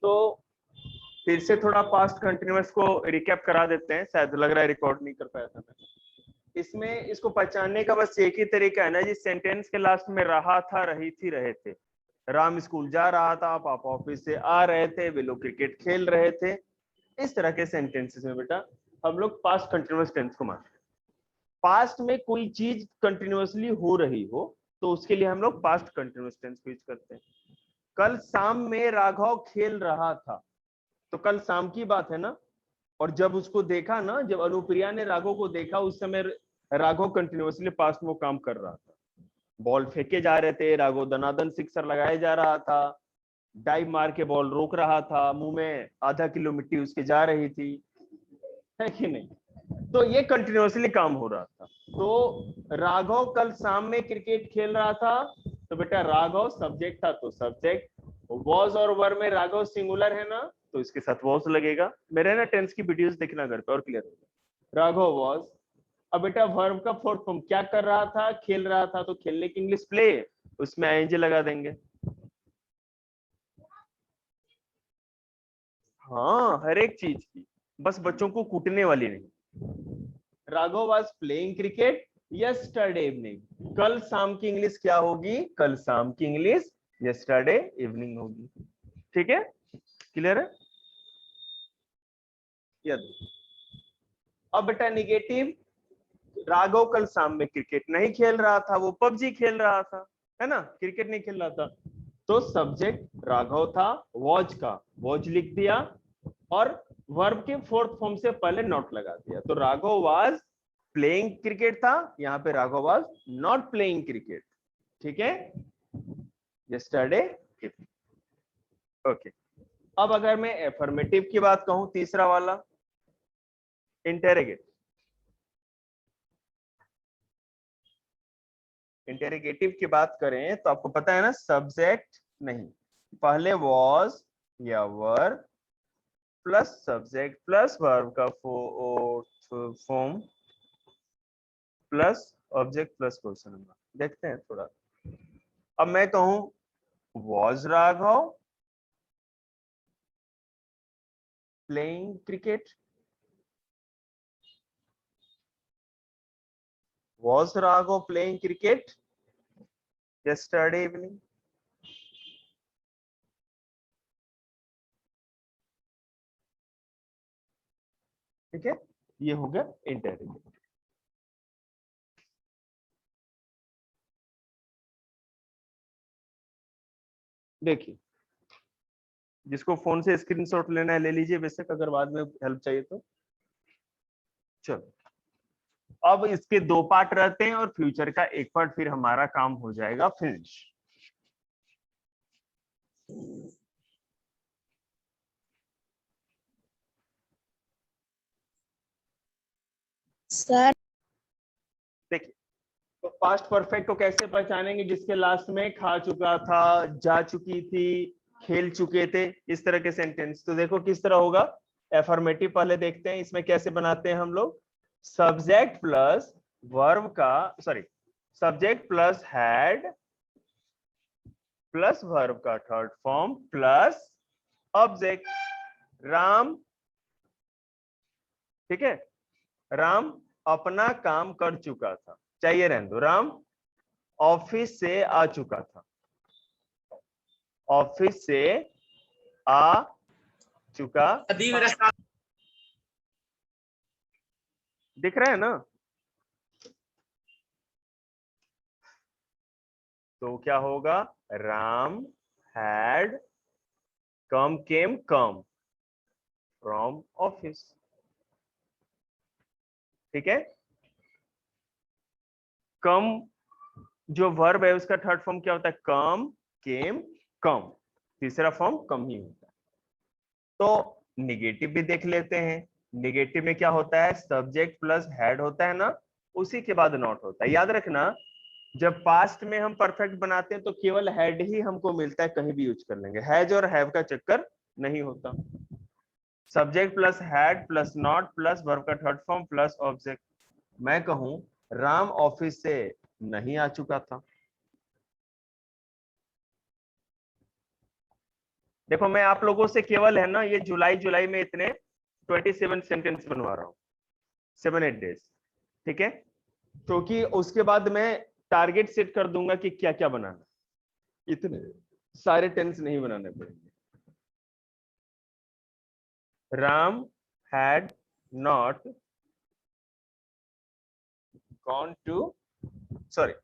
तो फिर से थोड़ा पास्ट कंटिन्यूअस को रिकैप करा देते हैं, शायद लग रहा है रिकॉर्ड नहीं कर पाया था मैं। इसमें इसको पहचानने का बस एक ही तरीका है ना, जिस सेंटेंस के लास्ट में रहा था, रही थी, रहे थे। राम स्कूल जा रहा था, पापा ऑफिस से आ रहे थे, वे लोग क्रिकेट खेल रहे थे। इस तरह के सेंटेंसेस में बेटा हम लोग पास्ट कंटिन्यूअस टेंस को मानते हैं। पास्ट में कोई चीज कंटिन्यूअसली हो रही हो तो उसके लिए हम लोग पास्ट कंटिन्यूअस टेंस यूज करते हैं। कल शाम में राघव खेल रहा था, तो कल शाम की बात है ना। और जब उसको देखा ना, जब अनुप्रिया ने राघव को देखा, उस समय राघव कंटिन्यूअसली पास्ट में काम कर रहा था। बॉल फेंके जा रहे थे, राघव दनादन सिक्सर लगाए जा रहा था, डाइव मार के बॉल रोक रहा था, मुंह में आधा किलो मिट्टी उसके जा रही थी, है कि नहीं। तो ये कंटिन्यूअसली काम हो रहा था। तो राघव कल शाम में क्रिकेट खेल रहा था, तो बेटा राघव सब्जेक्ट था तो सब्जेक्ट। वॉज और वर में राघव सिंगुलर है ना, तो इसके साथ वॉज लगेगा। मेरे ना टेंस की वीडियोस देखना घर पे और क्लियर होगा। राघव वॉज। अब बेटा वर्ब का फोर्थ फॉर्म क्या कर रहा था, खेल रहा था, तो खेलने की इंग्लिश प्ले, उसमें आईएनजी लगा देंगे। हाँ, हर एक चीज की, बस बच्चों को कूटने वाली नहीं। Raghav was playing cricket yesterday evening. कल शाम की इंग्लिश क्या होगी, कल शाम की इंग्लिश यस्टरडे इवनिंग होगी। ठीक है, क्लियर है। अब बेटा निगेटिव, राघव कल शाम में क्रिकेट नहीं खेल रहा था, वो पबजी खेल रहा था, है ना, क्रिकेट नहीं खेल रहा था। तो सब्जेक्ट राघव था, वॉज का वॉज लिख दिया और वर्ब के फोर्थ फॉर्म से पहले नॉट लगा दिया। तो राघव वाज प्लेइंग क्रिकेट था, यहाँ पे Raghav was not playing cricket. ठीक है, यस्टरडे। ओके। अब अगर मैं एफर्मेटिव की बात कहूं, तीसरा वाला इंटेरोगेट, इंटेरोगेटिव की बात करें तो आपको पता है ना, सब्जेक्ट नहीं, पहले वॉज या were plus subject plus verb का form plus object plus question number. देखते हैं थोड़ा। अब मैं कहूं was Raghav playing cricket, was Raghav playing cricket yesterday evening. ठीक है, ये हो गया इंटेरोगेटिव। देखिए, जिसको फोन से स्क्रीनशॉट लेना है ले लीजिए, बेशक, अगर बाद में हेल्प चाहिए तो। चलो, अब इसके दो पार्ट रहते हैं और फ्यूचर का एक पार्ट, फिर हमारा काम हो जाएगा फिनिश। सर देखिए, तो पास्ट परफेक्ट को कैसे पहचानेंगे, जिसके लास्ट में खा चुका था, जा चुकी थी, खेल चुके थे, इस तरह के सेंटेंस। तो देखो किस तरह होगा। एफर्मेटिव पहले देखते हैं, इसमें कैसे बनाते हैं हम लोग। सब्जेक्ट प्लस वर्ब का, sorry, subject plus had plus verb का third form plus object. Ram, ठीक है, राम अपना काम कर चुका था, चाहिए रहने दो। राम ऑफिस से आ चुका था, ऑफिस से आ चुका, दिख रहा है ना। तो क्या होगा, Ram had come came come from office. ठीक है, कम जो वर्ब है उसका थर्ड फॉर्म क्या होता है, कम केम कम, तीसरा फॉर्म कम ही होता है। तो निगेटिव भी देख लेते हैं। निगेटिव में क्या होता है, सब्जेक्ट प्लस हैड होता है ना, उसी के बाद नॉट होता है। याद रखना, जब पास्ट में हम परफेक्ट बनाते हैं तो केवल हैड ही हमको मिलता है, कहीं भी यूज कर लेंगे, हैज और हैव का चक्कर नहीं होता। Subject plus had plus not plus verb का थर्ड फॉर्म प्लस ऑब्जेक्ट। मैं कहूं राम ऑफिस से नहीं आ चुका था, देखो मैं आप लोगों से केवल है ना ये जुलाई में इतने 27 सेंटेंस बनवा रहा हूँ, 7-8 डेज, ठीक है। क्योंकि उसके बाद मैं टारगेट सेट कर दूंगा कि क्या क्या बनाना, इतने सारे टेंस नहीं बनाने पड़ेंगे। Ram had not gone to, sorry,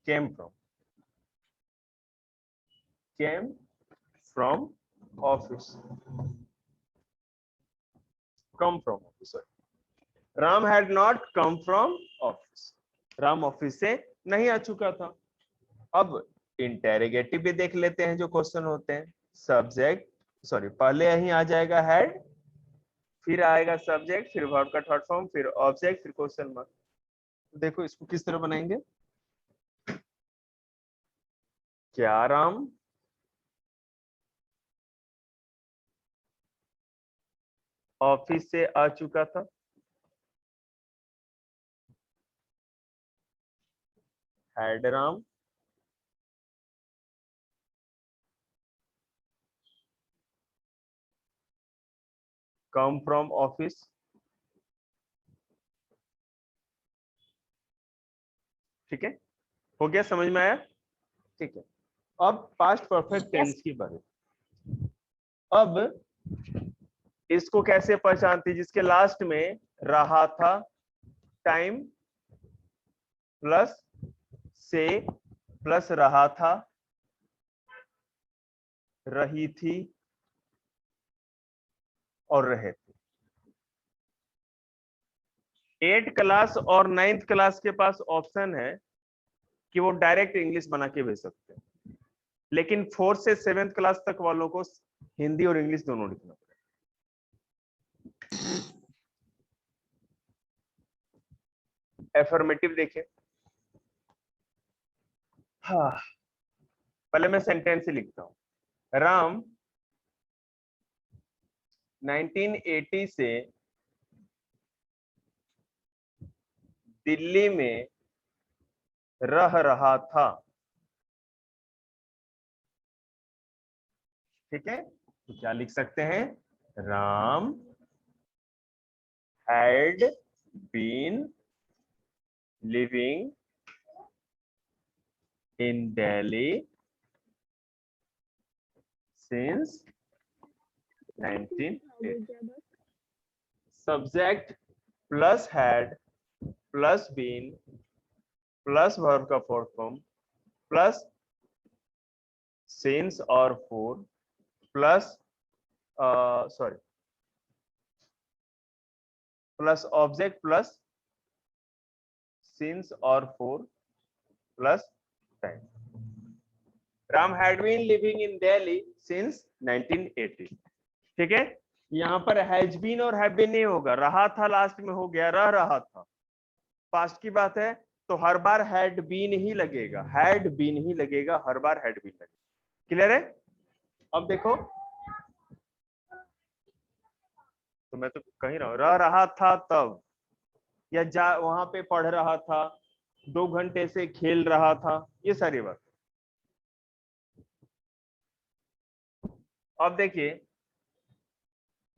came from office, come from office, sorry. Ram had not come from office, Ram office से नहीं आ चुका था। अब इंटेरोगेटिव भी देख लेते हैं जो क्वेश्चन होते हैं। सब्जेक्ट, सॉरी, पहले यही आ जाएगा हैड, फिर आएगा सब्जेक्ट, फिर वर्ब का थर्ड फॉर्म, फिर ऑब्जेक्ट, फिर क्वेश्चन मार्क। देखो इसको किस तरह बनाएंगे। क्या राम ऑफिस से आ चुका था? Had Ram come from office? ठीक है, हो गया, समझ में आया? ठीक है, अब पास्ट परफेक्ट टेंस की बारी। अब इसको कैसे पहचानती, जिसके लास्ट में रहा था, टाइम प्लस से प्लस रहा था, रही थी और रहे थे। 8 क्लास और 9th क्लास के पास ऑप्शन है कि वो डायरेक्ट इंग्लिश बना के भेज सकते हैं, लेकिन 4th से 7th क्लास तक वालों को हिंदी और इंग्लिश दोनों लिखना पड़ेगा। एफर्मेटिव देखें। हाँ, पहले मैं सेंटेंस ही लिखता हूं। राम 1980 से दिल्ली में रह रहा था। ठीक है, तो क्या लिख सकते हैं? Ram had been living in Delhi since 1980। Subject plus had plus been plus verb का फोर्थ फॉर्म प्लस सिंस और for plus sorry plus object plus since और for plus time. Ram had been living in Delhi since 1980। ठीक है, यहाँ पर has been और have been नहीं होगा, रहा था लास्ट में हो गया, रह रहा था, पास्ट की बात है, तो हर बार हैड बीन ही लगेगा, हैड बीन ही लगेगा, हर बार हैड बीन लगेगा। क्लियर है? अब देखो, तो मैं तो कह रहा हूं, रह रहा था तब, या जा वहां पे पढ़ रहा था, 2 घंटे से खेल रहा था, ये सारी बात। अब देखिए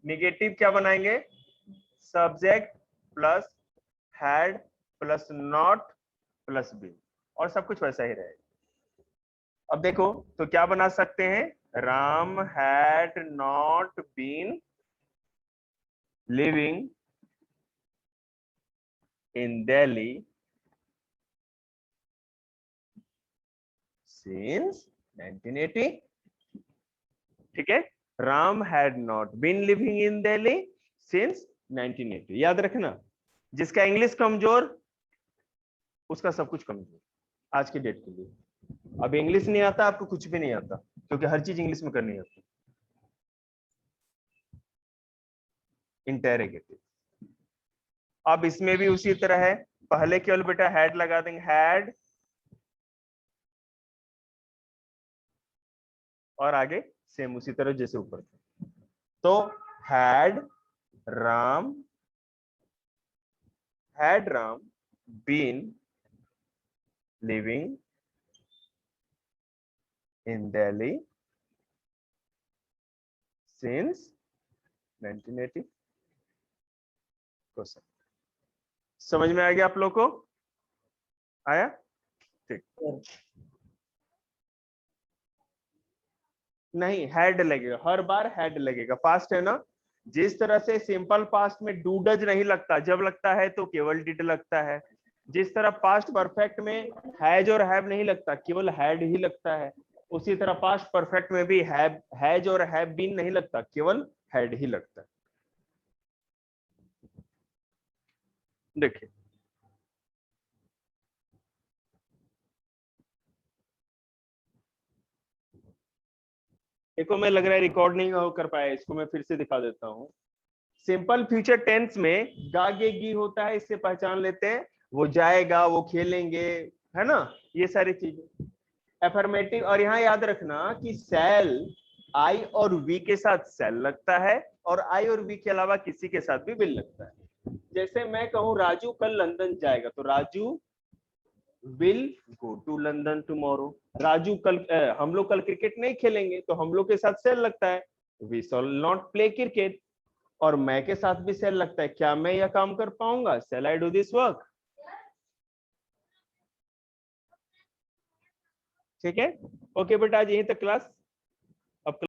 निगेटिव क्या बनाएंगे? Subject plus had plus not plus be, और सब कुछ वैसा ही रहेगा। अब देखो तो क्या बना सकते हैं? Ram had not been living in Delhi since 1980। ठीक है, Ram had not been living in Delhi since 1980। याद रखना, जिसका इंग्लिश कमजोर उसका सब कुछ कमजोर आज के डेट के लिए। अब इंग्लिश नहीं आता आपको, कुछ भी नहीं आता, क्योंकि हर चीज इंग्लिश में करनी होती। इंटेरोगेटिव। अब इसमें भी उसी तरह है, पहले केवल बेटा हैड लगा देंगे, हैड, और आगे सेम उसी तरह जैसे ऊपर थे। तो had Ram been living in Delhi since 1980। Question समझ में आ गया आप लोग को? आया? ठीक। नहीं, हैड लगेगा, हर बार हैड लगेगा। पास्ट है ना, जिस तरह से सिंपल पास्ट में डू डज नहीं लगता, जब लगता है तो केवल डिड लगता है। जिस तरह पास्ट परफेक्ट में हैज और हैव नहीं लगता, केवल हैड ही लगता है, उसी तरह पास्ट परफेक्ट में भी हैज और हैव बीन नहीं लगता, केवल हैड ही लगता है। देखिए देखो, मैं लग रहा है रिकॉर्ड नहीं कर पाया, इसको मैं फिर से दिखा देता हूँ। सिंपल फ्यूचर टेंस में गागेगी होता है, इससे पहचान लेते हैं, वो जाएगा, वो खेलेंगे, है ना, ये सारी चीजें। एफर्मेटिव, और यहाँ याद रखना कि सेल आई और वी के साथ सेल लगता है, और आई और वी के अलावा किसी के साथ भी विल लगता है। जैसे मैं कहूँ राजू कल लंदन जाएगा, तो Raju will go to London tomorrow. Raju कल हम लोग कल क्रिकेट नहीं खेलेंगे, तो हम लोग के साथ सेल लगता है, we shall not play cricket. और मैं के साथ भी सेल लगता है, क्या मैं यह काम कर पाऊंगा, शैल आई डू दिस वर्क। ठीक है, ओके बेटा, आज यहीं तक क्लास।